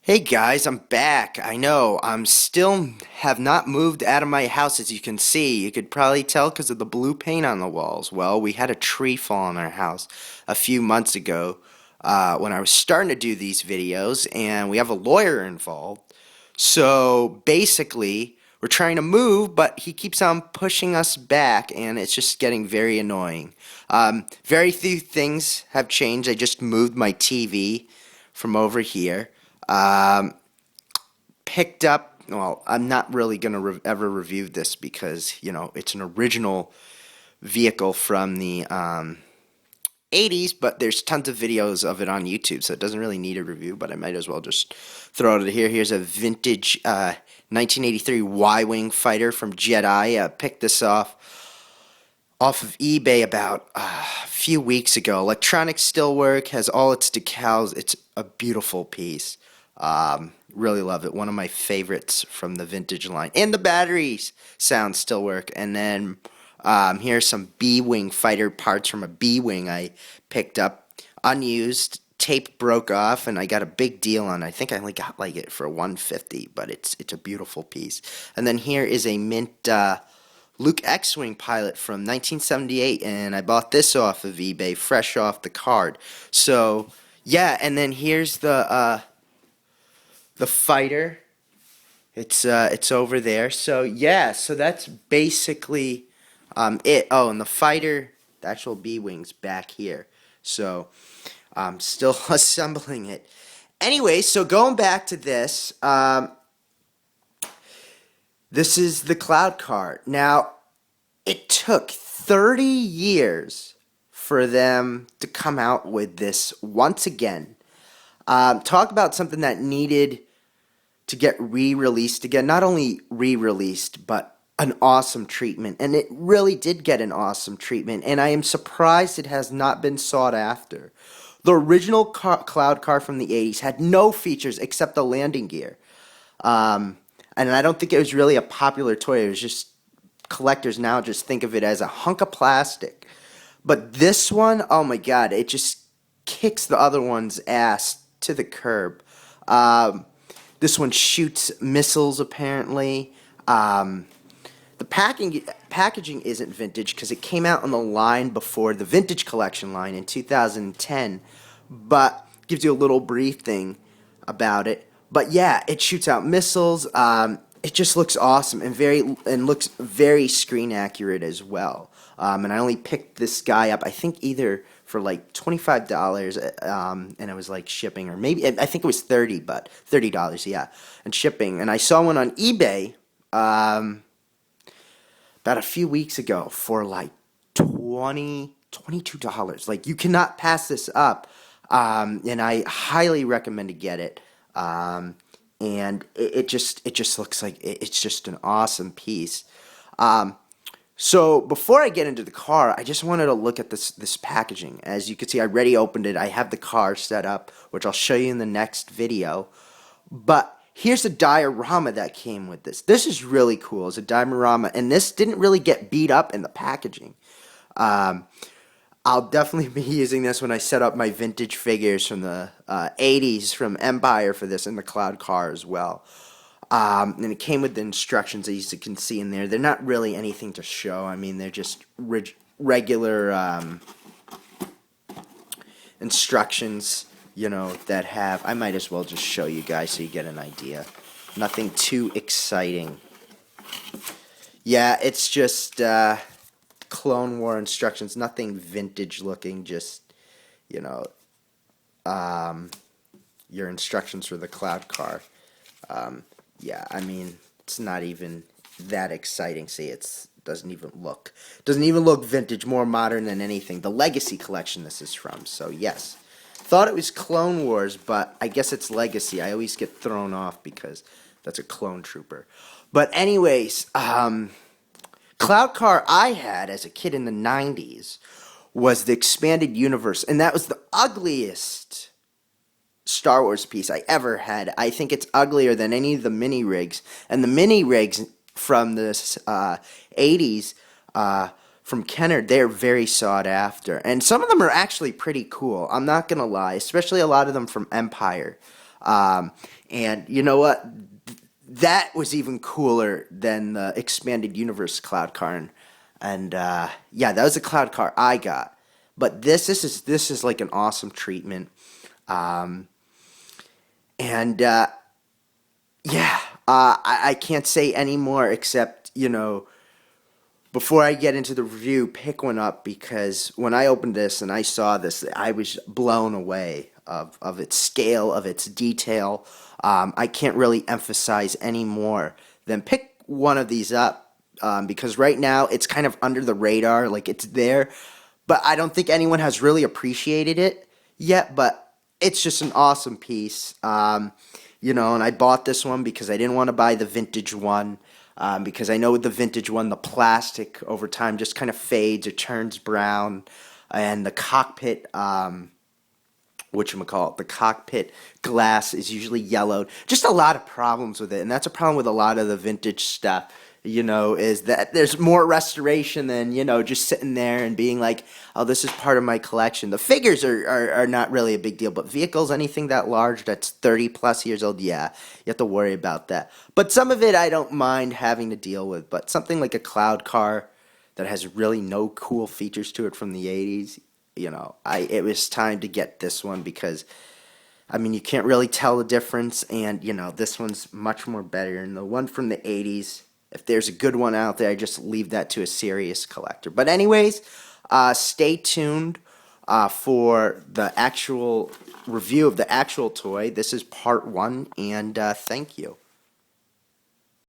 Hey guys, I'm back. I know, I'm still have not moved out of my house as you can see. You could probably tell because of the blue paint on the walls. Well, we had a tree fall in our house a few months ago when I was starting to do these videos, and we have a lawyer involved. So basically, we're trying to move, but he keeps on pushing us back, and it's just getting very annoying. Very few things have changed. I just moved my TV from over here. Um, Picked up. Well, I'm not really gonna ever review this because it's an original vehicle from the 80s, but there's tons of videos of it on YouTube, so it doesn't really need a review. But I might as well just throw it here. Here's a vintage 1983 Y-wing fighter from Jedi. Picked this off of eBay about a few weeks ago. Electronic steelwork, has all its decals. It's a beautiful piece. Really love it. One of my favorites from the vintage line. And the batteries sound still work. And then here's some B-wing fighter parts from a B-wing I picked up, unused. Tape broke off, and I got a big deal on it. I think I only got like it for $150, but it's a beautiful piece. And then here is a mint Luke X-Wing pilot from 1978, and I bought this off of eBay, fresh off the card. So yeah, and then here's the fighter. It's over there. So yeah, so that's basically it. Oh, and the fighter, the actual B-wing's back here. So I'm still assembling it. Anyway, so going back to this, this is the Cloud Car. Now, it took 30 years for them to come out with this once again. Talk about something that needed to get re-released again. Not only re-released, but an awesome treatment. And it really did get an awesome treatment. And I am surprised it has not been sought after. The original Cloud Car from the 80s had no features except the landing gear. And I don't think it was really a popular toy. It was just collectors now just think of it as a hunk of plastic. But this one, oh my god, it just kicks the other one's ass to the curb. This one shoots missiles, apparently. The packaging isn't vintage because it came out on the line before the Vintage Collection line in 2010, but gives you a little brief thing about it. But yeah, it shoots out missiles. It just looks awesome and looks very screen accurate as well. And I only picked this guy up, I think either for like $25, and it was like shipping, or maybe I think it was $30, yeah, and shipping. And I saw one on eBay about a few weeks ago for like $22. Like, you cannot pass this up, and I highly recommend to get it. And it just looks like it's just an awesome piece. So before I get into the car, I just wanted to look at this packaging. As you can see, I already opened it. I have the car set up, which I'll show you in the next video. But here's the diorama that came with this. This is really cool. It's a diorama, and this didn't really get beat up in the packaging. I'll definitely be using this when I set up my vintage figures from the 80s from Empire for this, and the Cloud Car as well. And it came with the instructions, as you can see in there. They're not really anything to show. I mean, they're just regular instructions, that have... I might as well just show you guys so you get an idea. Nothing too exciting. Yeah, it's just Clone War instructions. Nothing vintage looking, just, your instructions for the Cloud Car. Yeah, I mean, it's not even that exciting. See, it doesn't even look vintage, more modern than anything. The Legacy collection this is from, so yes. Thought it was Clone Wars, but I guess it's Legacy. I always get thrown off because that's a clone trooper. But anyways, Cloud Car I had as a kid in the 90s was the Expanded Universe, and that was the ugliest Star Wars piece I ever had. I think it's uglier than any of the mini rigs, and the mini rigs from the 80s from Kenner, they're very sought after, and some of them are actually pretty cool. I'm not gonna lie, especially a lot of them from Empire. And you know what? That was even cooler than the expanded universe cloud car, and yeah, that was the cloud car I got. But this is like an awesome treatment, um, and yeah, I can't say any more except before I get into the review, pick one up because when I opened this and I saw this, I was blown away of its scale, of its detail. I can't really emphasize any more than pick one of these up because right now it's kind of under the radar, like it's there, but I don't think anyone has really appreciated it yet. But it's just an awesome piece. And I bought this one because I didn't want to buy the vintage one. Because I know with the vintage one, the plastic over time just kind of fades, it turns brown, and the cockpit, the cockpit glass is usually yellowed. Just a lot of problems with it, and that's a problem with a lot of the vintage stuff. Is that there's more restoration than just sitting there and being like, oh, this is part of my collection. The figures are not really a big deal, but vehicles, anything that large that's 30 plus years old, yeah, you have to worry about that. But some of it I don't mind having to deal with, but something like a cloud car that has really no cool features to it from the 80s, it was time to get this one because I mean, you can't really tell the difference, and this one's much more better. And the one from the 80s, if there's a good one out there, I just leave that to a serious collector. But anyways, stay tuned for the actual review of the actual toy. This is part one, and thank you.